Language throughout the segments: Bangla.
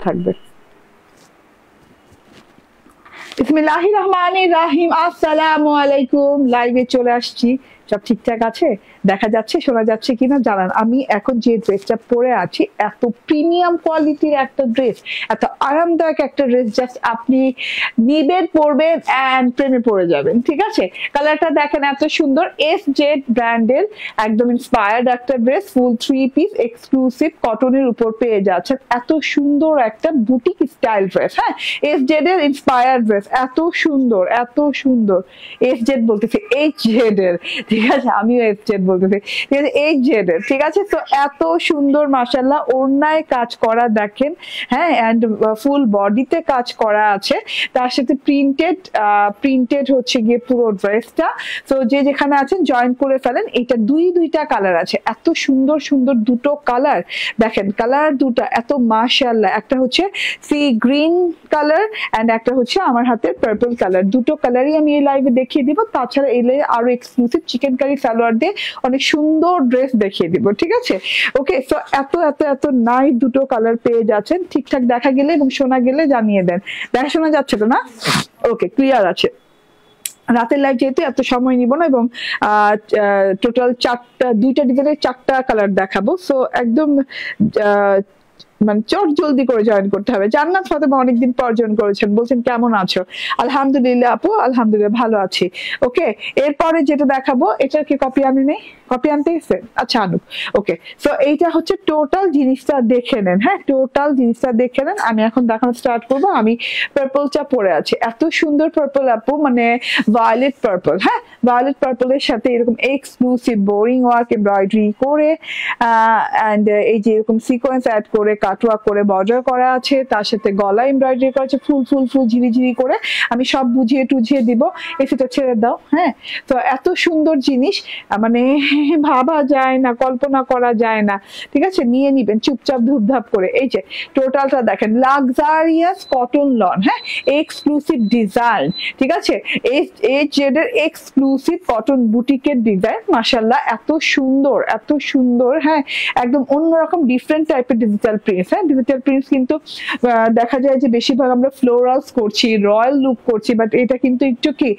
থাকবে। বিসমিল্লাহির রহমানির রহিম। আসসালামু আলাইকুম। লাইভে চলে আসছি। সব ঠিকঠাক আছে? দেখা যাচ্ছে, শোনা যাচ্ছে কিনা জানান। আমি এখন যে ড্রেসটা পরে আছি, এত প্রিমিয়াম কোয়ালিটির একটা ড্রেস, এত আরামদায়ক একটা ড্রেস, জাস্ট আপনি নিবেন, পরবেন এন্ড প্রেমে পড়ে যাবেন। ঠিক আছে, কালারটা দেখেন এত সুন্দর। SZ ব্র্যান্ডের একদম ইন্সপায়ার্ড একটা ড্রেস, ফুল 3 পিস এক্সক্লুসিভ কটনের উপর পেয়ে যাচ্ছেন। এত সুন্দর একটা বুটিক স্টাইল ড্রেস। হ্যাঁ, SZ এর ইন্সপায়ার্ড ড্রেস, এত সুন্দর, এত সুন্দর। SZ বলতেছি, HZ এর, ঠিক আছে, আমিও SZ বলতেছি, ঠিক আছে, HZ এর, ঠিক আছে। তো এত সুন্দর মাশাআল্লাহ, ওড়নায় কাজ করা দেখেন, হ্যাঁ, এন্ড ফুল বডিতে কাজ করা আছে, তার সাথে প্রিন্টেড হচ্ছে গিয়ে পুরো ড্রেসটা। তো যে যেখানে আছেন জয়েন করে ফেলেন। এটা দুইটা কালার আছে, এত সুন্দর সুন্দর দুটো কালার দেখেন, কালার দুটো এত মাশাআল্লাহ। একটা হচ্ছে সি গ্রিন কালার এন্ড একটা হচ্ছে আমার হাতের পার্পল কালার। দুটো কালারই আমি এই লাইভে দেখিয়ে দিব। তাছাড়া এলে আরো এক্সক্লুসিভ চিকেন কারি সালোয়ার দিয়ে অনেক সুন্দর ড্রেস দেখিয়ে দিব, ঠিক আছে। ওকে, সো এত এত এত নাইস দুটো কালার পেয়ে যাচ্ছেন। ঠিকঠাক দেখা গেলে এবং শোনা গেলে জানিয়ে দেন। দেখা শোনা যাচ্ছে তো না? ওকে, ক্লিয়ার আছে। রাতের লাইভ যেহেতু এত সময় নিব না, এবং টোটাল দুইটা ডিজাইনের 4টা কালার দেখাবো। সো একদম মানে চট জলদি করে জয়েন করতে হবে। জান্নাত ফাতেমা অনেকদিন পর জয়েন করেছেন, বলছেন কেমন আছো? আলহামদুলিল্লাহ আপু, আলহামদুলিল্লাহ ভালো আছি। ওকে, এরপরে যেটা দেখাবো, এটার কি কপি আনি নেই? কপি আনতে গেছে? আচ্ছা আনুক। ওকে, সো এইটা হচ্ছে টোটাল জিনিসটা দেখে নেন। হ্যাঁ, টোটাল জিনিসটা দেখে নেন। আমি এখন দেখানো স্টার্ট করবো। আমি পার্পলটা পরে আছি, এত সুন্দর পার্পল আপু, মানে ভায়োলেট পার্পল। হ্যাঁ, ভায়োলেট পার্পলের সাথে এরকম এক্সক্লুসিভ বোরিং ওয়ার্ক এমব্রয়ডারি করে এন্ড এই যে এরকম সিকোয়েন্স অ্যাড করে কাটওয়ার্ক করে বর্ডার করা আছে, তার সাথে গলা এমব্রয়ডারি করা আছে ফুল ফুল ফুল ঝিরি করে। আমি সব বুঝিয়ে টুঝিয়ে দিব, এসিটা ছেড়ে দাও। হ্যাঁ, তো এত সুন্দর জিনিস, মানে ভাবা যায় না, কল্পনা করা যায় না। ঠিক আছে, নিয়ে নিবেন চুপচাপ ধুপধাপ করে। এই যে টোটালটা দেখেন, লাক্সারিয়াস কটন লন। হ্যাঁ, এক্সক্লুসিভ ডিজাইন, ঠিক আছে, এই জেডের এক্সক্লুসিভ কটন বুটিকের ডিজাইন। মাশাআল্লাহ, এত সুন্দর, এত সুন্দর। হ্যাঁ, একদম অন্যরকম ডিফারেন্ট টাইপের ডিজিটাল প্রিন্টস। হ্যাঁ, ডিজিটাল প্রিন্টস কিন্তু দেখা যায় যে বেশিরভাগ আমরা ফ্লোরালস করছি, রয়্যাল লুক করছি, বাট এটা কিন্তু একটু কি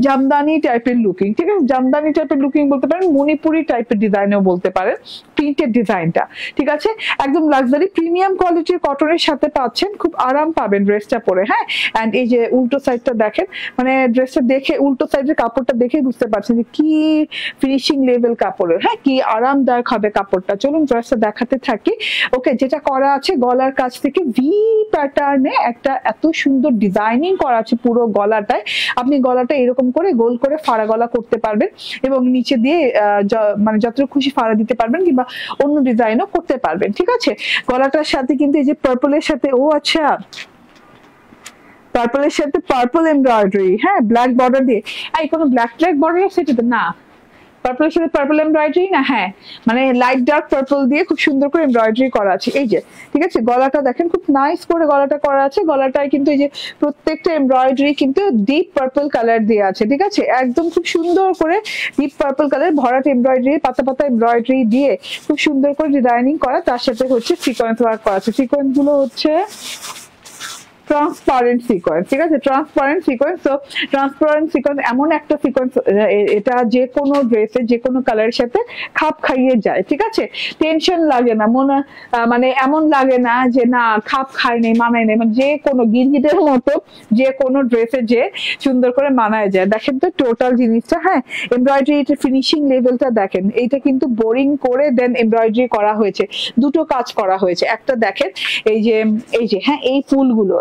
জামদানি টাইপের লুকিং। ঠিক আছে, জামদানি টাইপের লুকিং বলতে পারেন, মণিপুরি টাইপের ডিজাইনও বলতে পারেন প্রিন্টেড ডিজাইনটা। ঠিক আছে, একদম লাক্সারি প্রিমিয়াম কোয়ালিটির কটনের সাথে পাচ্ছেন, খুব আরাম পাবেন ড্রেসটা পরে। হ্যাঁ, এন্ড এই যে উল্টো সাইডটা দেখেন, মানে ড্রেসটা দেখে উল্টো সাইডের কাপড়টা দেখে বুঝতে পারছেন যে কি ফিনিশিং লেভেল কাপড়ের। হ্যাঁ, কি আরামদায়ক হবে কাপড়টা। চলুন ড্রেসটা দেখাতে থাকি। ওকে, যেটা করা আছে গলার কাছ থেকে ভি প্যাটার্নে একটা এত সুন্দর ডিজাইনিং করা আছে পুরো গলাটায়। আপনি গলাটা এরকম করে গোল করে ফাড়া গলা করতে পারবেন, এবং নিচে দিয়ে মানে যতটুকু খুশি ফাড়া দিতে পারবেন, কিংবা অন্য ডিজাইনও করতে পারবেন। ঠিক আছে, গলাটার সাথে কিন্তু এই যে পার্পলের সাথে, ও আচ্ছা, পার্পলের সাথে পার্পল এমব্রয়ডারি। হ্যাঁ, ব্ল্যাক বর্ডার দিয়ে। এই কোনো ব্ল্যাক বর্ডার আছে এটা? না, পার্পলের সাথে পার্পল এমব্রয়ডারি না। হ্যাঁ, মানে লাইট ডার্ক পার্পল দিয়ে খুব সুন্দর করে এমব্রয়ডারি করা আছে। এই যে, ঠিক আছে, গলাটা দেখেন খুব নাইস করে গলাটা করা আছে। গলাটায় কিন্তু এই যে প্রত্যেকটা এমব্রয়ডারি কিন্তু ডিপ পার্পল কালার দিয়ে আছে। ঠিক আছে, একদম খুব সুন্দর করে ডিপ পার্পল কালার ভরাট এমব্রয়ডারি, পাতা পাতা এমব্রয়ডারি দিয়ে খুব সুন্দর করে ডিজাইনিং করা। তার সাথে হচ্ছে সিকোয়েন্স ওয়ার্ক করা আছে। সিকোয়েন্স গুলো হচ্ছে ট্রান্সপারেন্ট সিকোয়েন্স। ঠিক আছে, ট্রান্সপারেন্ট সিকোয়েন্স। তো ট্রান্সপারেন্ট সিকোয়েন্স এমন একটা সিকোয়েন্স, এটা যে কোনো ড্রেসের যে কোনো কালারের সাথে খাপ খাইয়ে যায়। ঠিক আছে, টেনশন লাগে না, মানে এমন লাগে না যে না খাপ খায় নেই, মানায় নেই, মানে যে কোনো গিরগিটের মতো যে কোনো ড্রেসে যে সুন্দর করে মানায় যায়। দেখেন তো টোটাল জিনিসটা। হ্যাঁ, এমব্রয়ডারি ফিনিশিং লেভেলটা দেখেন। এইটা কিন্তু বোরিং করে দেন এমব্রয়ডারি করা হয়েছে, দুটো কাজ করা হয়েছে। একটা দেখেন এই যে হ্যাঁ, এই ফুলগুলো,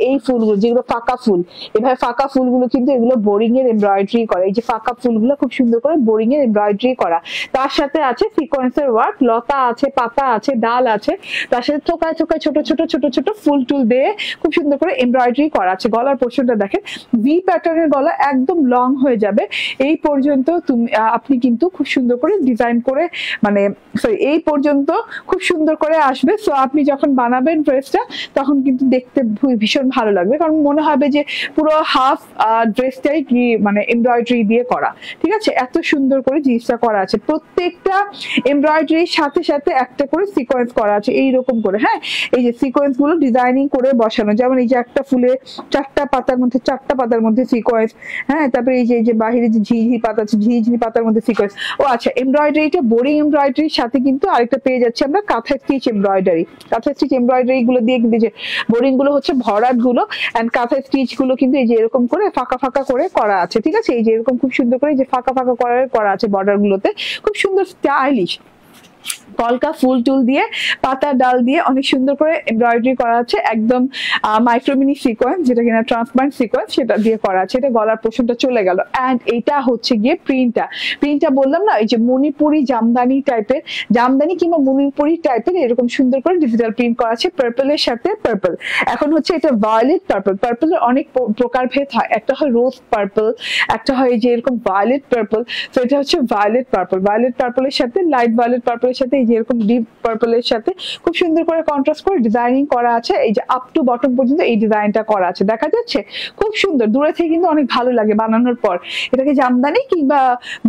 এই ফুলগুলো যেগুলো ফাঁকা ফুল, এভাবে ফাঁকা ফুলগুলো কিন্তু এগুলো বোরিং এর এমব্রয়ডারি করা। এই যে ফাঁকা ফুলগুলো খুব সুন্দর করে বোরিং এর এমব্রয়ডারি করা। তার সাথে আছে সিকোয়েন্সের ওয়ার্ক, লতা আছে, পাতা আছে, ডাল আছে, তার সাথে থোকায় থোকায় ছোট ছোট ছোট ছোট ফুল টুল দিয়ে খুব সুন্দর করে এমব্রয়ডারি করা আছে। গলার পোর্শনটা দেখেন, ভি প্যাটার্নের গলা, একদম লং হয়ে যাবে এই পর্যন্ত। আপনি কিন্তু খুব সুন্দর করে ডিজাইন করে, মানে সরি, এই পর্যন্ত খুব সুন্দর করে আসবে। সো আপনি যখন বানাবেন ড্রেসটা তখন কিন্তু দেখতে ভীষণ ভীষণ ভালো লাগবে, কারণ মনে হবে যে পুরো হাফ ড্রেসটাই কি মানে এমব্রয়ডারি দিয়ে করা। ঠিক আছে, এত সুন্দর করে জিনিসটা করা আছে, প্রত্যেকটা এমব্রয়ডারির সাথে সাথে একটা করে সিকোয়েন্স করা আছে এইরকম করে। হ্যাঁ, এই যে সিকোয়েন্স গুলো ডিজাইনিং করে বসানো, যেমন এই যে একটা ফুলে 4টা পাতার মধ্যে 4টা পাতার মধ্যে সিকোয়েন্স। হ্যাঁ, তারপরে এই যে বাহিরে যে ঝিঝি পাতা আছে, ঝিঝি পাতার মধ্যে সিকোয়েন্স। ও আচ্ছা, এমব্রয়ডারিটা বোরিং এমব্রয়ডারির সাথে কিন্তু আরেকটা পেয়ে যাচ্ছে আমরা কাঁথা স্টিচ এমব্রয়ডারি। কাঁথা স্টিচ এমব্রয়ডারি গুলো দিয়ে কিন্তু যে বোরিং গুলো হচ্ছে ভরাট গুলো, এন্ড কাঁথা স্টিচ গুলো কিন্তু এই যে এরকম করে ফাঁকা ফাঁকা করে করা আছে। ঠিক আছে, এই যে এরকম খুব সুন্দর করে যে ফাঁকা ফাঁকা করা আছে বর্ডার গুলোতে, খুব সুন্দর স্টাইলিশ কলকা ফুল টুল দিয়ে পাতা ডাল দিয়ে অনেক সুন্দর করে এমব্রয়ডারি করা আছে, একদম মাইক্রোমিনি সিকোয়েন্স, যেটা কিনা ট্রান্সপারেন্ট সিকোয়েন্স, সেটা দিয়ে করা আছে। এটা গলার পোর্শনটা চলে গেল। এন্ড এটা হচ্ছে গিয়ে প্রিন্টটা বললাম না, এই যে মণিপুরি জামদানি টাইপের, জামদানি কিংবা মণিপুরি টাইপের এরকম সুন্দর করে ডিজিটাল প্রিন্ট করা আছে পার্পলের সাথে পার্পল। এখন হচ্ছে এটা ভায়োলেট পার্পল। পার্পলের অনেক প্রকারভেদ হয়, একটা হয় রোজ পার্পল, একটা হয় যে এরকম ভায়োলেট পার্পল। তো এটা হচ্ছে ভায়োলেট পার্পল। ভায়োলেট পার্পলের সাথে লাইট ভায়োলেট পার্পলের সাথে এই যে এরকম ডিপ পার্পলের সাথে খুব সুন্দর করে কন্ট্রাস্ট করে ডিজাইনিং করা আছে। এই যে আপ টু বটম পর্যন্ত এই ডিজাইনটা করা আছে, দেখা যাচ্ছে খুব সুন্দর। দূরে থেকে কিন্তু অনেক ভালো লাগে বানানোর পর। এটাকে জামদানি কিংবা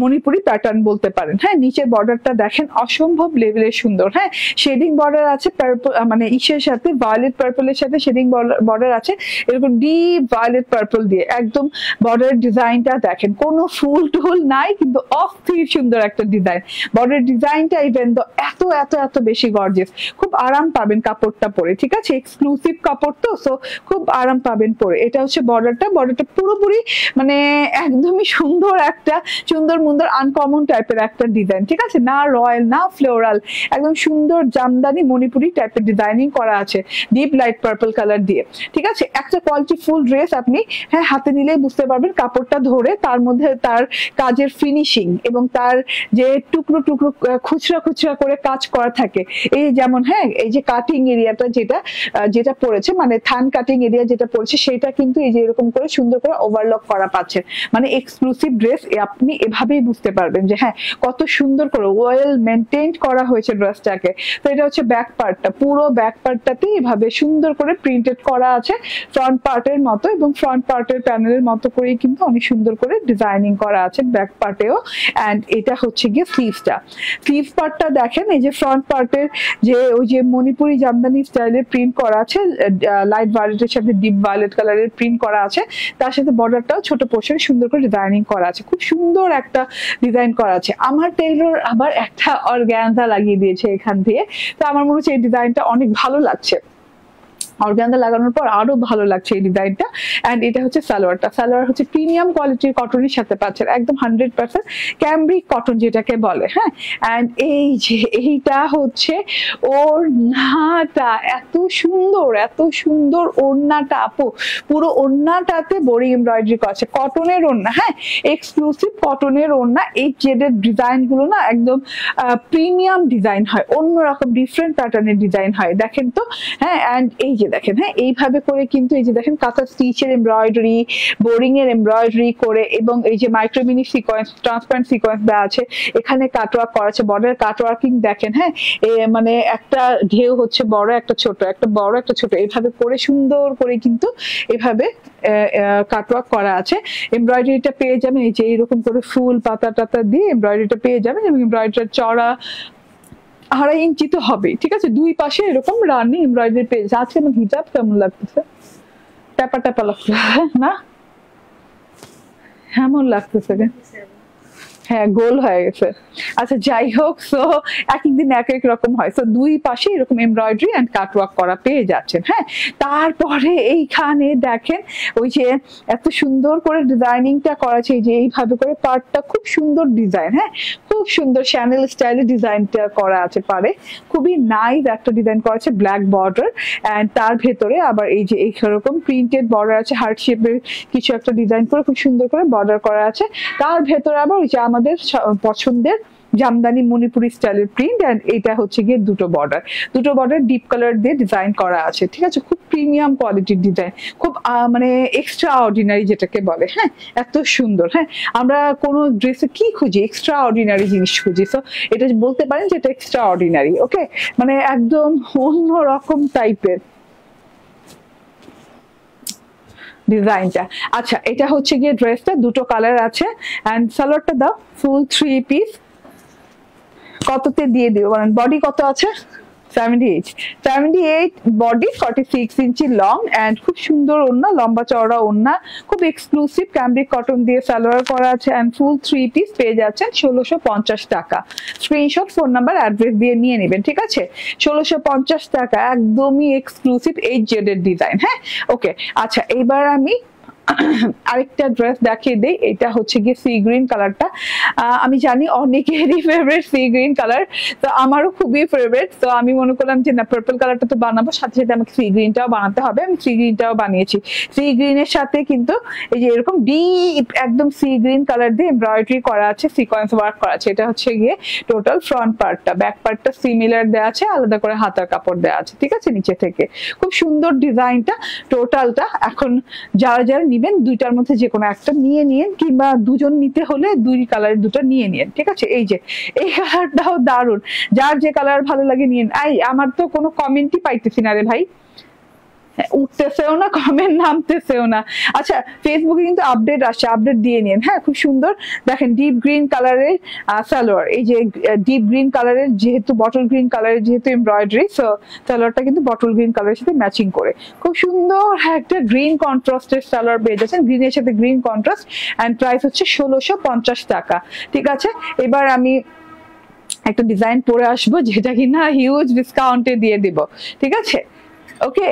মণিপুরি প্যাটার্ন বলতে পারেন। হ্যাঁ, নিচের বর্ডারটা দেখেন অসম্ভব লেভেলের সুন্দর। হ্যাঁ, শেডিং বর্ডার আছে মানে ইসের সাথে ভায়োলেট পার্পলের সাথে শেডিং বর্ডার আছে এরকম ডিপ ভায়োলেট পার্পল দিয়ে। একদম বর্ডারের ডিজাইনটা দেখেন, কোনো ফুল টুল নাই, কিন্তু অস্থির সুন্দর একটা ডিজাইন। বর্ডারের ডিজাইনটা ইভেন তো এত এত এত বেশি গর্জিয়াস, খুব আরাম পাবেন কাপড়টা পরে। ঠিক আছে, এক্সক্লুসিভ কাপড় তো, সো খুব আরাম পাবেন পরে। এটা হচ্ছে বর্ডারটা পুরোপুরি মানে একদমই সুন্দর একটা সুন্দর মুন্দর আনকমন টাইপের একটা ডিজাইন। ঠিক আছে, না রয়্যাল না ফ্লোরাল, একদম সুন্দর জামদানি মণিপুরি টাইপের ডিজাইনিং করা আছে ডিপ লাইট পার্পল কালার দিয়ে। ঠিক আছে, একটা কোয়ালিটি ফুল ড্রেস আপনি হ্যাঁ হাতে নিলেই বুঝতে পারবেন, কাপড়টা ধরে তার মধ্যে তার কাজের ফিনিশিং এবং তার যে টুকরো টুকরো খুচরা খুচরা করে কাজ করা থাকে। এই যেমন হ্যাঁ, এই যে কাটিং এরিয়াটা যেটা পড়েছে, মানে থান কাটিং এরিয়া যেটা পড়েছে, সেটা কিন্তু এই যে এরকম করে সুন্দর করে ওভারলক করা পাচ্ছে। মানে এক্সক্লুসিভ ড্রেস আপনি এভাবেই বুঝতে পারবেন যে হ্যাঁ কত সুন্দর করে ওয়েল মেনটেইন করা হয়েছে ড্রেসটাকে। তো এটা হচ্ছে ব্যাক পার্টটা, পুরো ব্যাক পার্টটাতে এভাবে সুন্দর করে প্রিন্টেড করা আছে ফ্রন্ট পার্টের মতো, এবং ফ্রন্ট পার্টের প্যানেলের মতো করেই কিন্তু অনেক সুন্দর করে ডিজাইনিং করা আছে ব্যাক পার্টেও। এন্ড এটা হচ্ছে গিয়ে স্লিভস পার্টটা দেখেন, এই যে ফ্রন্ট পার্টের যে ওই যে মণিপুরি জামদানি স্টাইলের প্রিন্ট করা আছে, লাইট ভায়োলেটের সাথে ডিপ ভায়োলেট কালারের প্রিন্ট করা আছে, তার সাথে বর্ডারটাও ছোট পোর্শনে সুন্দর করে ডিজাইনিং করা আছে, খুব সুন্দর একটা ডিজাইন করা আছে। আমার টেইলর আবার একটা অর্গানজা লাগিয়ে দিয়েছে এখান দিয়ে, তো আমার মনে হচ্ছে এই ডিজাইনটা অনেক ভালো লাগছে। অর্গানজা লাগানোর পর আরো ভালো লাগছে এই ডিজাইনটা। এন্ড এটা হচ্ছে সালোয়ার হচ্ছে প্রিমিয়াম কোয়ালিটির কটনের সাথে পাচ্ছেন, একদম 100% ক্যামব্রিক কটন যেটাকে বলে। হ্যাঁ, এন্ড এই যে এইটা হচ্ছে ওড়নাটা, এত সুন্দর ওড়নাটা আপু, পুরো ওড়নাটাতে বোরিং এমব্রয়ডারি করা আছে, কটনের ওড়না। হ্যাঁ, এক্সক্লুসিভ কটনের ওড়না। এই জেডের ডিজাইন গুলো না একদম প্রিমিয়াম ডিজাইন হয়, অন্যরকম ডিফারেন্ট প্যাটার্নের ডিজাইন হয়, দেখেন তো। হ্যাঁ, এন্ড এই যে দেখেন, হ্যাঁ এইভাবে করে কিন্তু এই যে দেখেন কাঁথা স্টিচের এমব্রয়ডারি, বোরিং এর এমব্রয়ডারি করে, এবং এই যে মাইক্রোমিনি সিকোয়েন্স, ট্রান্সপারেন্ট সিকোয়েন্স দেওয়া আছে, এখানে কাটওয়ার্ক করা আছে, বর্ডার কাটওয়ার্কিং দেখেন। হ্যাঁ, মানে একটা ঢেউ হচ্ছে বড় একটা ছোট, একটা বড় একটা ছোট, এইভাবে করে সুন্দর করে কিন্তু এভাবে কাটওয়ার্ক করা আছে। এমব্রয়ডারিটা পেয়ে যাবেন এই যে এরকম করে ফুল পাতা টাতা দিয়ে এমব্রয়ডারিটা পেয়ে যাবেন, এবং এমব্রয়ডারিটার চড়া 2.5 ইঞ্চি তো হবে। ঠিক আছে, দুই পাশে এরকম রানি এমব্রয়ডারি পেজ। আজকে আমার হিজাব কেমন লাগতেছে, ট্যাপা লাগতেছে না, কেমন লাগতেছে? হ্যাঁ, গোল হয়ে গেছে। আচ্ছা যাই হোক, সো এক একদিন এক এক রকম হয়। সো দুই পাশে এরকম এমব্রয়ডারি এন্ড কাটওয়ার্ক করা পেয়ে যাচ্ছেন। হ্যাঁ, তারপরে এইখানে দেখেন ওই যে এত সুন্দর করে ডিজাইনিংটা করা আছে, যে এইভাবে করে পার্টটা খুব সুন্দর ডিজাইন। হ্যাঁ, খুব সুন্দর শ্যানেল স্টাইলে ডিজাইনটা করা আছে পারে, খুবই নাইস একটা ডিজাইন করা আছে, ব্ল্যাক বর্ডার এন্ড তার ভেতরে আবার এই যে এইরকম প্রিন্টেড বর্ডার আছে, হার্ট শেপের কিছু একটা ডিজাইন করে খুব সুন্দর করে বর্ডার করা আছে। তার ভেতরে আবার ওই যে আমাদের পছন্দের জামদানি মণিপুরি স্টাইলের প্রিন্ট, এন্ড এটা হচ্ছে গিয়ে দুটো বর্ডার ডিপ কালার দিয়ে ডিজাইন করা আছে। ঠিক আছে, খুব প্রিমিয়াম কোয়ালিটির ডিজাইন, খুব মানে এক্সট্রা অর্ডিনারি যেটাকে বলে। হ্যাঁ, এত সুন্দর। হ্যাঁ, আমরা কোনো ড্রেসে কি খুঁজি, এক্সট্রা অর্ডিনারি জিনিস খুঁজি, তো এটা বলতে পারেন যে এটা এক্সট্রা অর্ডিনারি। ওকে, মানে একদম অন্য রকম টাইপের। ডিজাইনটা। আচ্ছা, এটা হচ্ছে গিয়ে ড্রেসটা, দুটো কালার আছে। অ্যান্ড সালোয়ারটা দাও ফুল 3 পিস। কততে দিয়ে দিও বলেন? বডি কত আছে? 78 বডি, 46 ইঞ্চি লং, অ্যান্ড খুব সুন্দর ওড়না, লম্বা চওড়া ওড়না, খুব এক্সক্লুসিভ ক্যামব্রিক কটন দিয়ে সালোয়ার করা আছে। অ্যান্ড ফুল 3 পিস পেয়ে যাচ্ছেন 1650 টাকা। স্ক্রিনশট, ফোন নাম্বার, অ্যাড্রেস দিয়ে নিয়ে নেবেন, ঠিক আছে? 1650 টাকা, একদমই এক্সক্লুসিভ 8Z এর ডিজাইন। হ্যাঁ, ওকে। আচ্ছা, এইবার আমি আরেকটা ড্রেস দেখিয়ে দেই। এটা হচ্ছে গিয়ে সি গ্রিন কালারটা। আমি জানি অনেকেরই ফেভারিট সি গ্রিন কালার, তো আমারও খুবই ফেভারিট। তো আমি মনে করলাম যে না, পার্পল কালারটা তো বানাবো, সাথে সাথে আমাকে সি গ্রিনটাও বানাতে হবে। আমি সি গ্রিনটাও বানিয়েছি। সি গ্রিনের সাথে কিন্তু এই যে এরকম ডিপ একদম সি গ্রিন কালার দিয়ে এমব্রয়ডারি করা আছে, সিকোয়েন্স ওয়ার্ক করা আছে। এটা হচ্ছে গিয়ে টোটাল ফ্রন্ট পার্টটা। ব্যাক পার্টটা সিমিলার দেওয়া আছে, আলাদা করে হাতার কাপড় দেওয়া আছে, ঠিক আছে? নিচে থেকে খুব সুন্দর ডিজাইনটা টোটালটা। এখন যারা যারা নিবেন, দুইটার মধ্যে যে কোনো একটা নিয়ে নিন, কিংবা দুজন নিতে হলে দুই কালারের দুটো নিয়ে নিন, ঠিক আছে? এই যে এই কালারটাও দারুণ, যার যে কালার ভালো লাগে নিন। আমার তো কোনো কমেন্টই পাইতেছি না রে ভাই, উঠতেছেও না কমেন্ট, নামতেছেও না। আচ্ছা, ফেসবুকে কিন্তু আপডেট আসছে, আপডেট দিয়ে নিন। হ্যাঁ, খুব সুন্দর। দেখেন ডিপ গ্রিন কালারের সালোয়ার, এই যে ডিপ গ্রিন কালারের, যেহেতু বটল গ্রিন কালারের যেহেতু এমব্রয়ডারি, সো সালোয়ারটা কিন্তু বটল গ্রিন কালারের সাথে ম্যাচিং করে খুব সুন্দর একটা গ্রিন কন্ট্রাস্টের সালোয়ার পেয়ে যাচ্ছেন, গ্রিনের সাথে গ্রিন কন্ট্রাস্ট। অ্যান্ড প্রাইস হচ্ছে 1650 টাকা, ঠিক আছে? এবার আমি একটা ডিজাইন পরে আসবো, যেটা কিনা হিউজ ডিসকাউন্টে দিয়ে দিব, ঠিক আছে? ওকে।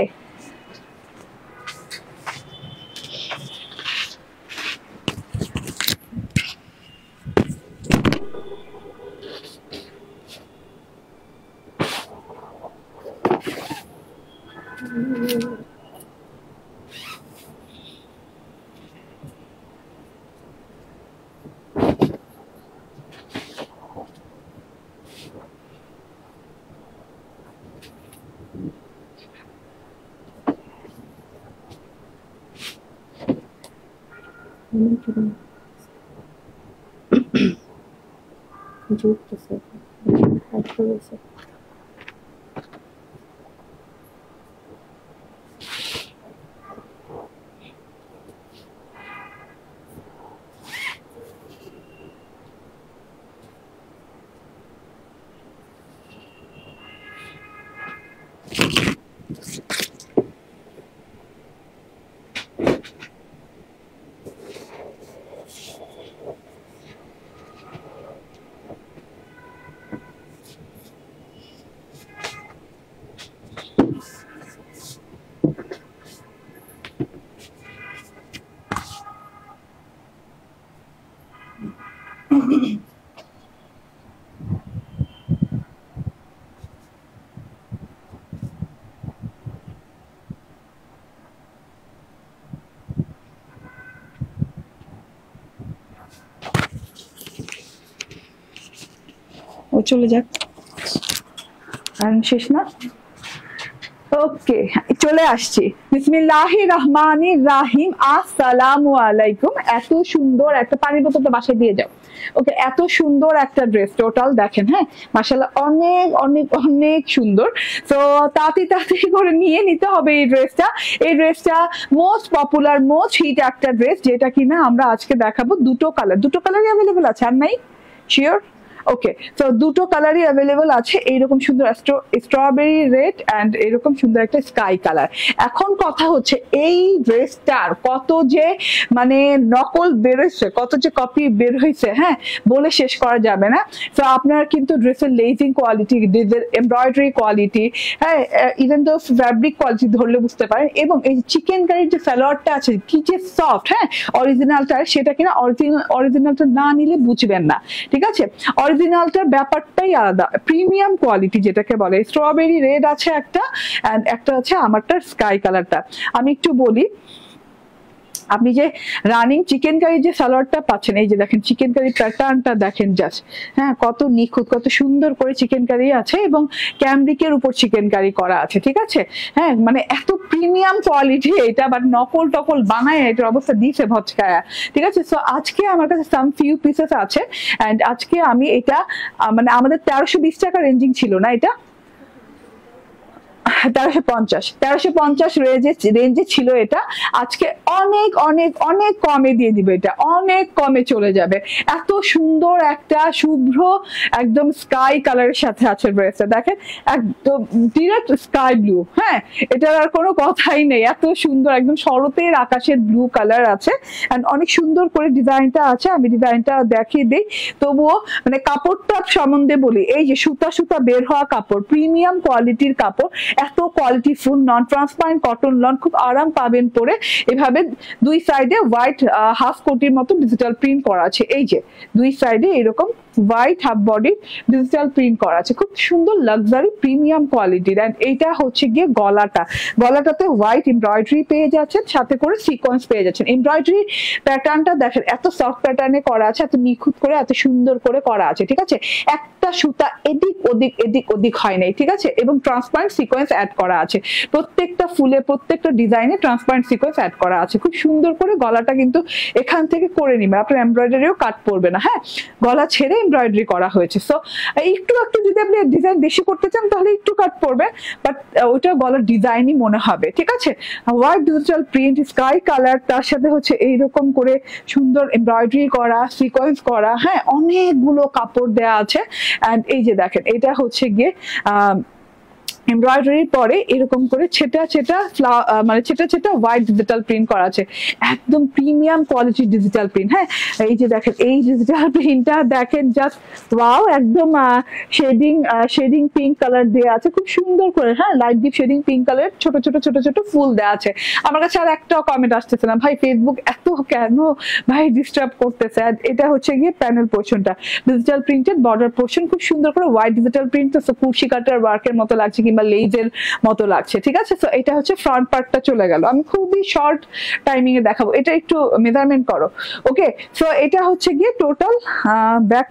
ও চলে যাক, আর শেষ না? ওকে, চলে আসছি। বিসমিল্লাহির রহমানির রাহিম। আসসালামু আলাইকুম। এত সুন্দর একটা, পানির বোতলটা বাসায় দিয়ে যাও। ওকে, এত সুন্দর একটা ড্রেস টোটাল দেখেন। হ্যাঁ, মাশাআল্লাহ, অনেক অনেক অনেক সুন্দর। তো তাড়াতাড়ি করে নিয়ে নিতে হবে এই ড্রেসটা। এই ড্রেসটা মোস্ট পপুলার, মোস্ট হিট একটা ড্রেস, যেটা কিনা আমরা আজকে দেখাবো। দুটো কালারই অ্যাভেলেবেল আছে, আর নাই? শিওর? ওকে, তো দুটো কালারই অ্যাভেলেবল আছে। এইরকম সুন্দর স্ট্রবেরি রেড অ্যান্ড এরকম সুন্দর একটা স্কাই কালার। এখন কথা হচ্ছে এই ড্রেসটার কত যে মানে নকল বের হয়েছে, কত যে কপি বের হয়েছে, হ্যাঁ, বলে শেষ করা যাবে না। তো আপনার কিন্তু ড্রেসের লেজিং কোয়ালিটি, ড্রেসের এমব্রয়ডারি কোয়ালিটি, হ্যাঁ, ইভেন তো ফ্যাব্রিক কোয়ালিটি ধরলে বুঝতে পারেন। এবং এই চিকেন কারির যে সালোয়ারটা আছে, কি যে সফট, হ্যাঁ, অরিজিনালটা, সেটা কিনা অরিজিনালটা না নিলে বুঝবেন না, ঠিক আছে? অরিজিনালটার ব্যাপারটাই আলাদা, প্রিমিয়াম কোয়ালিটি যেটাকে বলে। স্ট্রবেরি রেড আছে একটা, এন্ড একটা আছে আমারটা স্কাই কালারটা। আমি একটু বলি, আপনি যে রানিং চিকেন কারি যে সালোয়ারটা পাচ্ছেন, এই যে দেখেন চিকেন কারি প্যাটার্নটা দেখেন জাস্ট, হ্যাঁ, কত নিখুঁত, কত সুন্দর করে চিকেন কারি আছে, এবং ক্যামব্রিকের উপর চিকেন কারি করা আছে, ঠিক আছে? হ্যাঁ, মানে এত প্রিমিয়াম কোয়ালিটি এটা, বাট নকল টকল বানায় এটার অবস্থা দিছে ভচকায়া, ঠিক আছে? সো আজকে আমার কাছে সাম ফিউ পিসেস আছে, অ্যান্ড আজকে আমি এটা মানে আমাদের 1320 টাকা রেঞ্জিং ছিল না এটা? 1350 রেঞ্জে ছিল এটা, আজকে অনেক অনেক অনেক কমে দিয়ে দিবে, এটা অনেক কমে চলে যাবে। এত সুন্দর একটা শুভ্র একদম স্কাই কালারের সাথে আছে ড্রেসটা, দেখেন একদম ডিরেক্ট স্কাই ব্লু। হ্যাঁ, এটার আর কোনো কথাই নেই, এত সুন্দর একদম শরতের আকাশের ব্লু কালার আছে, এন্ড অনেক সুন্দর করে ডিজাইনটা আছে। আমি ডিজাইনটা দেখিয়ে দিই, তবুও মানে কাপড়টা সম্বন্ধে বলি, এই যে সুতা সুতা বের হওয়া কাপড়, প্রিমিয়াম কোয়ালিটির কাপড়, এত কোয়ালিটি ফুল নন ট্রান্সপারেন্ট কটন লন, খুব আরাম পাবেন পরে। এভাবে দুই সাইডে হোয়াইট হাফ কোটির মতো ডিজিটাল প্রিন্ট করা আছে, এই যে দুই সাইডে এরকম white half body digital print করা আছে, খুব সুন্দর লাক্সারি প্রিমিয়াম কোয়ালিটির। এন্ড এইটা হচ্ছে গিয়ে গলাটাতে হোয়াইট এমব্রয়ডারি পেয়ে যাচ্ছেন, সাথে করে সিকোয়েন্স পেয়ে যাচ্ছেন। এমব্রয়ডারি প্যাটার্নটা দেখেন এত সফট প্যাটার্নে করা আছে, এত নিখুঁত করে এত সুন্দর করে করা আছে, ঠিক আছে। একটা সুতা এদিক ওদিক হয় নাই, ঠিক আছে। এবং ট্রান্সপারেন্ট সিকোয়েন্স অ্যাড করা আছে, প্রত্যেকটা ফুলে প্রত্যেকটা ডিজাইনে ট্রান্সপারেন্ট সিকোয়েন্স অ্যাড করা আছে, খুব সুন্দর করে। গলাটা কিন্তু এখান থেকে করে নিবে, আপনার এমব্রয়ডারিও কাট পড়বে না। হ্যাঁ, গলা ছেড়ে এমব্রয়ডারি করা হয়েছে, সো একটু যদি আপনি ডিজাইন বেশি করতে চান তাহলে একটু কাট পড়বে, বাট ওইটা গলার ডিজাইনই মনে হবে, ঠিক আছে। White digital print sky colour, তার সাথে হচ্ছে এইরকম করে সুন্দর এমব্রয়ডারি করা সিকোয়েন্স করা। হ্যাঁ, অনেকগুলো কাপড় দেয়া আছে। এন্ড এই যে দেখেন এটা হচ্ছে গিয়ে এমব্রয়ডারির পরে এরকম করে ছেটা হোয়াইট ডিজিটাল প্রিন্ট করা আছে, একদম প্রিমিয়াম কোয়ালিটির ডিজিটাল প্রিন্ট। হ্যাঁ, এই যে দেখেন এই ডিজিটাল প্রিন্টটা দেখেন, জাস্ট ওয়াও, একদম শেডিং পিঙ্ক কালার দেওয়া আছে খুব সুন্দর করে। হ্যাঁ, light deep shading pink colour ছোট ছোট ফুল দেওয়া আছে। আমার কাছে আর একটাও কমেন্ট আসতেছে না, ভাই ফেসবুক এত কেন ভাই ডিস্টার্ব করতেছে। আর এটা হচ্ছে গিয়ে প্যানেল পোর্শনটা ডিজিটাল প্রিন্টেড, বর্ডার পোর্শন খুব সুন্দর করে হোয়াইট ডিজিটাল প্রিন্ট, তো কুশি কাটার ওয়ার্কের মতো লাগছে কিংবা লেজের মতো লাগছে, ঠিক আছে। তো এটা হচ্ছে ফ্রন্ট পার্টটা চলে গেল, আমি খুবই শর্ট টাইমিং এ দেখাবো, এটা একটু মেজারমেন্ট করো। ওকে, সো এটা হচ্ছে গিয়ে টোটাল ব্যাক,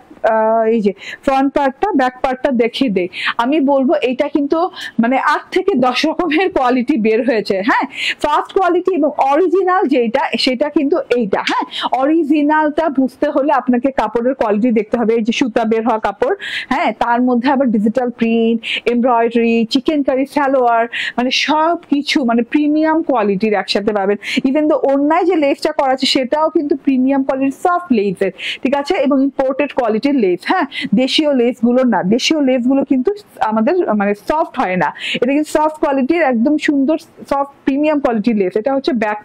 এই যে ফ্রন্ট পার্টটা ব্যাক পার্টটা দেখিয়ে দেই। আমি বলবো এটা কিন্তু মানে 8 থেকে 10 রকমের কোয়ালিটি বের হয়েছে। হ্যাঁ, ফার্স্ট কোয়ালিটি এবং অরিজিনাল যেটা সেটা কিন্তু এইটা। হ্যাঁ, অরিজিনালটা বুঝতে হলে আপনাকে কাপড়ের কোয়ালিটি দেখতে হবে, এই যে সুতা বের হওয়া কাপড়, হ্যাঁ, তার মধ্যে আবার digital print, embroidery, chikankari salwar, মানে সব কিছু মানে প্রিমিয়াম কোয়ালিটির একসাথে পাবেন। ইভেন তো ওড়নায় যে লেসটা করা আছে সেটাও কিন্তু প্রিমিয়াম কোয়ালিটির সফট লেসের, ঠিক আছে, এবং ইম্পোর্টেড কোয়ালিটির লেস। হ্যাঁ, দেশীয় লেস গুলো না, দেশীয় লেস গুলো কিন্তু আমাদের মানে সফট হয় না, এটা কিন্তু সফট কোয়ালিটির একদম সুন্দর সফট প্রিমিয়াম কোয়ালিটির লেস। এটা হচ্ছে ব্যাক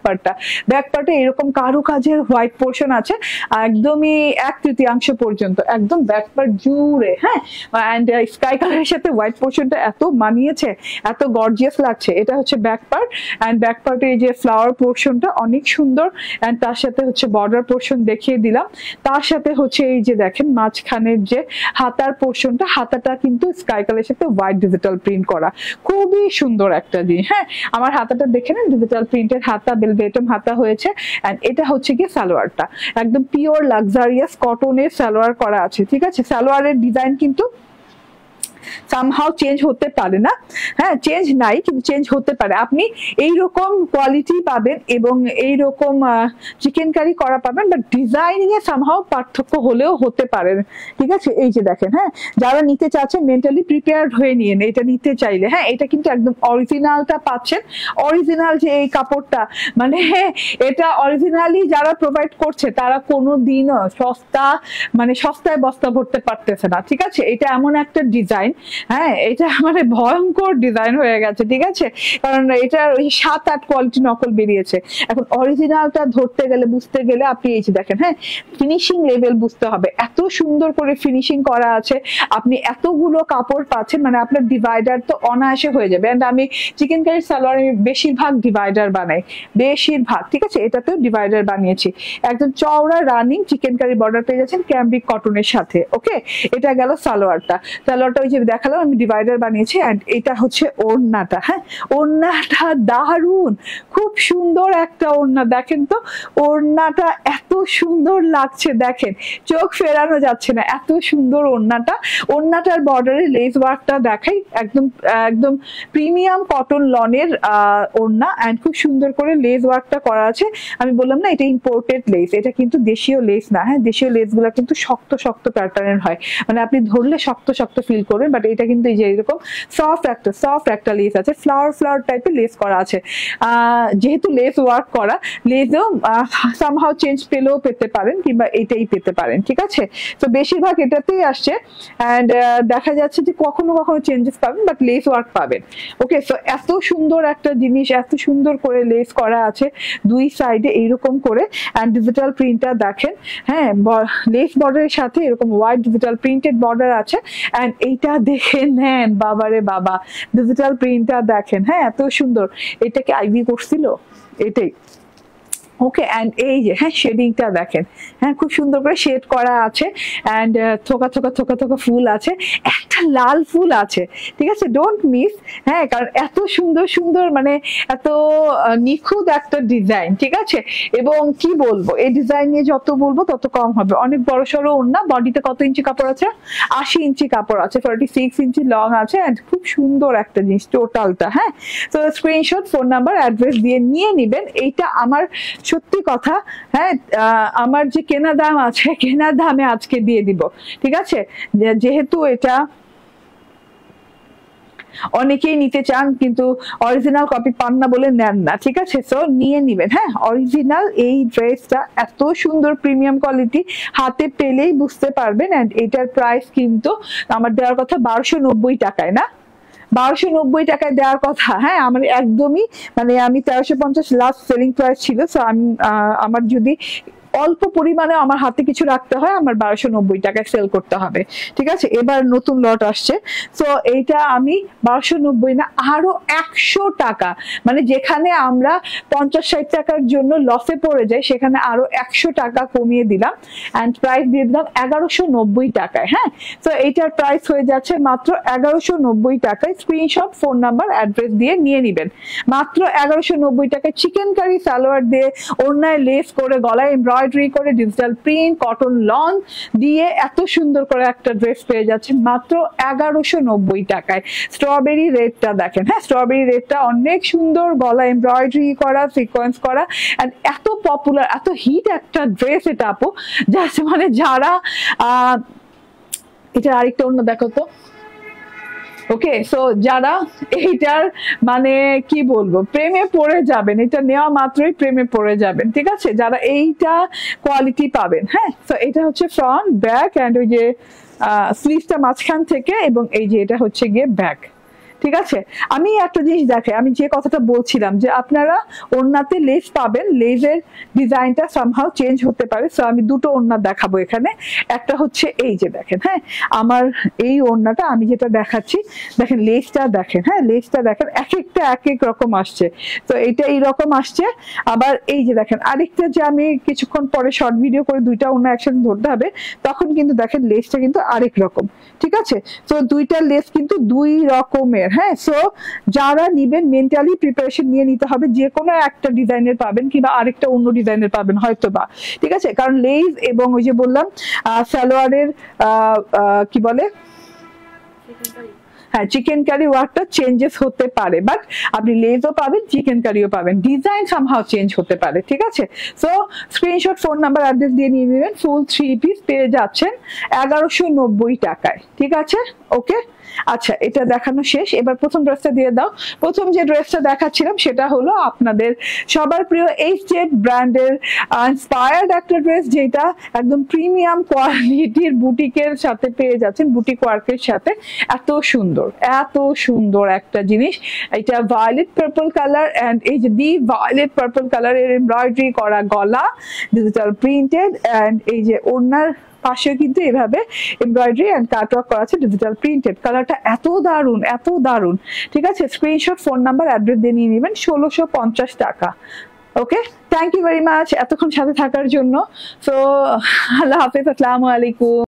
পার্টে এরকম কারুকাজের হোয়াইট পোর্শন আছে একদমই 1/3 পর্যন্ত, একদম ব্যাক পার্ট জুড়ে। হ্যাঁ, এন্ড স্কাই কালারের সাথে হোয়াইট পোর্শনটা এত মানিয়েছে, এত গর্জিয়াস লাগছে। এটা হচ্ছে ব্যাক পার্ট, এন্ড ব্যাক পার্টে এই যে ফ্লাওয়ার পোর্শনটা অনেক সুন্দর, এন্ড তার সাথে হচ্ছে বর্ডার পোর্শন দেখিয়ে দিলাম। তার সাথে হচ্ছে এই যে দেখেন মাঝখানের যে হাতার পোর্শনটা, হাতাটা কিন্তু স্কাই কালারের সাথে হোয়াইট ডিজিটাল প্রিন্ট করা, খুবই সুন্দর একটা জিনিস। হ্যাঁ, আমার হাতাটা দেখে নেন, ডিজিটাল প্রিন্টের হাতা, বেলভেটম হাতা হয়েছে। এন্ড এটা হচ্ছে কি সালোয়ারটা, একদম পিওর লাক্সারিয়াস কটনের সালোয়ার করা আছে, ঠিক আছে। সালোয়ারের ডিজাইন কিন্তু সামহাউ চেঞ্জ হতে পারে না, হ্যাঁ, চেঞ্জ নাই কিন্তু চেঞ্জ হতে পারে। আপনি এইরকম কোয়ালিটি পাবেন এবং এইরকম চিকেন কারি করা পাবেন, বাট ডিজাইনিং এ সামহাউ পার্থক্য হলেও হতে পারে, ঠিক আছে। এই যে দেখেন, হ্যাঁ, যারা নিতে চাচ্ছেন মেন্টালি প্রিপেয়ার্ড হয়ে নিয়েন এটা নিতে চাইলে। হ্যাঁ, এটা কিন্তু একদম অরিজিনালটা পাচ্ছেন, অরিজিনাল যে এই কাপড়টা, মানে এটা অরিজিনালি যারা প্রোভাইড করছে তারা কোনোদিনও সস্তায় বস্তা ভরতে পারতেছে না, ঠিক আছে। এটা এমন একটা ডিজাইন, হ্যাঁ, এটা মানে ভয়ঙ্কর ডিজাইন হয়ে গেছে, ঠিক আছে, কারণ এটার ওই 7-8 কোয়ালিটি নকল বেরিয়েছে। এখন অরিজিনালটা ধরতে গেলে বুঝতে গেলে আপনি এই যে দেখেন, হ্যাঁ, ফিনিশিং লেভেল বুঝতে হবে, এত সুন্দর করে ফিনিশিং করা আছে, আপনি এতগুলো কাপড় পাচ্ছেন, মানে আপনার ডিভাইডার তো অনায়াসে হয়ে যাবে। এন্ড আমি চিকেন কারি সালোয়ার বেশিরভাগ ডিভাইডার বানাই, বেশিরভাগ, ঠিক আছে, এটাতেও ডিভাইডার বানিয়েছি। একদম চওড়া রানিং চিকেন কারি বর্ডার পেয়ে যাচ্ছেন ক্যাম্বিক কটনের সাথে। ওকে, এটা গেল সালোয়ারটা ওই যে দেখালাম আমি ডিভাইডার বানিয়েছি। এন্ড এটা হচ্ছে ওড়নাটা। হ্যাঁ, ওড়নাটা দারুন, খুব সুন্দর একটা ওড়না, দেখেন তো ওড়নাটা এত সুন্দর লাগছে, দেখেন চোখ ফেরানো যাচ্ছে না, এত সুন্দর ওড়নাটার বর্ডারে লেস ওয়ার্কটা দেখাই, একদম প্রিমিয়াম কটন লনের ওড়না, এন্ড খুব সুন্দর করে লেস ওয়ার্কটা করা আছে। আমি বললাম না এটা ইম্পোর্টেড লেস, এটা কিন্তু দেশীয় লেস না। হ্যাঁ, দেশীয় লেস গুলা কিন্তু শক্ত প্যাটার্নের হয়, মানে আপনি ধরলে শক্ত ফিল করবেন, বাট এটা কিন্তু এই যে এরকম সফট একটা লেস আছে, ফ্লাওয়ার টাইপের লেস করা আছে। যেহেতু লেস ওয়ার্ক করা, লেসও সামহাউ চেঞ্জ পেলেও পেতে পারেন কিংবা এটাই পেতে পারেন, ঠিক আছে। তো বেশিরভাগ এটাতেই আসছে অ্যান্ড দেখা যাচ্ছে যে কখনো কখনো চেঞ্জেস পাবেন বাট লেস ওয়ার্ক পাবেন। ওকে, সো এত সুন্দর একটা জিনিস, এত সুন্দর করে লেস করা আছে দুই সাইডে এইরকম করে, অ্যান্ড ডিজিটাল প্রিন্টটা দেখেন, হ্যাঁ লেস বর্ডারের সাথে এরকম হোয়াইট ডিজিটাল প্রিন্টেড বর্ডার আছে। অ্যান্ড এইটা দেখে নেন, বাবারে বাবা, ডিজিটাল প্রিন্টটা দেখেন, হ্যাঁ এত সুন্দর। এটাকে আইভি করছিল, এটাই। ওকে, অ্যান্ড এই যে হ্যাঁ শেডিংটা দেখেন, হ্যাঁ খুব সুন্দর করে শেড করা আছে অ্যান্ড থোকা থোকা ফুল আছে, একটা লাল ফুল আছে, ঠিক আছে, ডোন্ট মিস। হ্যাঁ, কারণ এত সুন্দর মানে এত নিখুঁত একটা ডিজাইন, ঠিক আছে। এবং কি বলবো, এই ডিজাইন নিয়ে যত বলবো তত কম হবে। অনেক বড় সড়ো ওড়না, বডিতে কত ইঞ্চি কাপড় আছে? 80 ইঞ্চি কাপড় আছে, 46 ইঞ্চি লং আছে অ্যান্ড খুব সুন্দর একটা জিনিস টোটালটা। হ্যাঁ, তো স্ক্রিনশট, ফোন নাম্বার, অ্যাড্রেস দিয়ে নিয়ে নিবেন। এইটা আমার সত্যি কথা, হ্যাঁ আমার যে কেনা দাম আছে, কেনা দামে আজকে দিয়ে দিব, ঠিক আছে। যেহেতু এটা অনেকেই নিতে চান কিন্তু অরিজিনাল কপি পান না বলে নেন না, ঠিক আছে। সো নিয়ে নিবেন, হ্যাঁ অরিজিনাল এই ড্রেসটা এত সুন্দর প্রিমিয়াম কোয়ালিটি, হাতে পেলেই বুঝতে পারবেন। অ্যান্ড এটার প্রাইস কিন্তু আমার দেওয়ার কথা 1290 টাকায়, না 1290 টাকায় দেওয়ার কথা। হ্যাঁ, আমার একদমই মানে আমি 1350 লাস্ট সেলিং প্রাইস ছিল। সো আমি আমার যদি অল্প পরিমাণে আমার হাতে কিছু রাখতে হয়, আমার 1290 টাকায় সেল করতে হবে, ঠিক আছে। এবার নতুন লট আসছে, সো এইটা আমি 1290 না, আরো 100 টাকা, মানে যেখানে আমরা 50-60 টাকার জন্য লসে পড়ে যাই, সেখানে আরো 100 টাকা কমিয়ে দিলাম অ্যান্ড প্রাইস দিয়ে দিলাম 1190 টাকায়। হ্যাঁ, তো এইটার প্রাইস হয়ে যাচ্ছে মাত্র 1190 টাকায়। স্ক্রিনশট, ফোন নাম্বার, অ্যাড্রেস দিয়ে নিয়ে নিবেন। মাত্র 1190 টাকায় চিকেন কারি সালোয়ার দিয়ে, ওড়নায় লেস করে, গলায় এমব্রয়ডারি করে, ডিজিটাল প্রিন্ট, কটন লং দিয়ে এত সুন্দর করে একটা ড্রেস পেয়ে যাচ্ছে মাত্র 1190 টাকায়। স্ট্রবেরি রেডটা দেখেন, হ্যাঁ স্ট্রবেরি রেডটা অনেক সুন্দর, গলা এমব্রয়ডারি করা, সিকোয়েন্স করা, এন্ড এত পপুলার, এত হিট একটা ড্রেস এটা আপু, জাস্ট মানে যারা এটা আরেকটা অন্য দেখো তো। ওকে, সো যারা এইটার মানে কি বলবো প্রেমে পড়ে যাবেন, এটা নেওয়া মাত্রই প্রেমে পড়ে যাবেন, ঠিক আছে, যারা এইটা কোয়ালিটি পাবেন। হ্যাঁ, তো এটা হচ্ছে ফ্রন্ট, ব্যাক অ্যান্ড ওই যে স্লিভসটা মাঝখান থেকে, এবং এই যে এটা হচ্ছে গিয়ে ব্যাক, ঠিক আছে। আমি একটা জিনিস দেখে, আমি যে কথাটা বলছিলাম যে আপনারা ওড়নাতে লেস পাবেন, লেসের ডিজাইনটা সামহাউ চেঞ্জ হতে পারে। সো আমি দুটো ওড়না দেখাবো এখানে। একটা হচ্ছে এই যে দেখেন, হ্যাঁ আমার এই ওড়নাটা আমি যেটা দেখাচ্ছি, দেখেন লেসটা দেখেন, হ্যাঁ লেসটা দেখেন, এক একটা এক এক রকম আসছে। তো এটা এইরকম আসছে, আবার এই যে দেখেন আরেকটা, যে আমি কিছুক্ষণ পরে শর্ট ভিডিও করে দুইটা ওড়না একসাথে ধরতে হবে, তখন কিন্তু দেখেন লেসটা কিন্তু আরেক রকম, ঠিক আছে। তো দুইটা লেস কিন্তু দুই রকমের। হ্যাঁ, সো যারা নিবেন মেন্টালি প্রিপারেশন নিয়ে নিতে হবে, যে কোনো একটা ডিজাইনের পাবেন কিংবা আরেকটা অন্য ডিজাইনের পাবেন হয়তো বা, ঠিক আছে। কারণ লেস এবং ওই যে বললাম সালোয়ারের কি বলে, হ্যাঁ চিকেন কারি ওয়ার্কটা চেঞ্জেস হতে পারে, বাট আপনি লেজও পাবেন, চিকেন কারিও পাবেন, ডিজাইন সামহাউ চেঞ্জ হতে পারে, ঠিক আছে। So screenshot, phone number, address দিয়ে নিয়ে নেবেন। ফুল 3 পিস পেয়ে যাচ্ছেন 1190 টাকায়, ঠিক আছে। ওকে, আচ্ছা এটা দেখানো শেষ, এবার প্রথম ড্রেসটা দিয়ে দাও। প্রথম যে ড্রেসটা দেখাচ্ছিলাম সেটা হলো আপনাদের সবার প্রিয় এইচজেড ব্র্যান্ডের ইন্সপায়ার্ড একটা ড্রেস, যেটা একদম প্রিমিয়াম কোয়ালিটির বুটিকের সাথে পেয়ে যাচ্ছেন, বুটিক ওয়ার্কের সাথে। এত সুন্দর একটা জিনিস, এটা ভায়োলেট পার্পল কালার অ্যান্ড এই যে দি ভায়োলেট পার্পল কালারের এমব্রয়ডারি করা গলা, ডিজিটাল প্রিন্টেড, অ্যান্ড এই যে ওড়নার পাশে কিন্তু এভাবে এমব্রয়ডারি এন্ড কাটওয়ার্ক করা আছে, ডিজিটাল প্রিন্টেড। কালারটা এত দারুণ, ঠিক আছে। স্ক্রিনশট, ফোন নাম্বার, অ্যাড্রেস দিয়ে নিয়ে নেবেন। 1650 টাকা। ওকে, থ্যাংক ইউ ভেরি মাচ এতক্ষণ সাথে থাকার জন্য। সো আল্লাহ হাফেজ, আসসালামু আলাইকুম।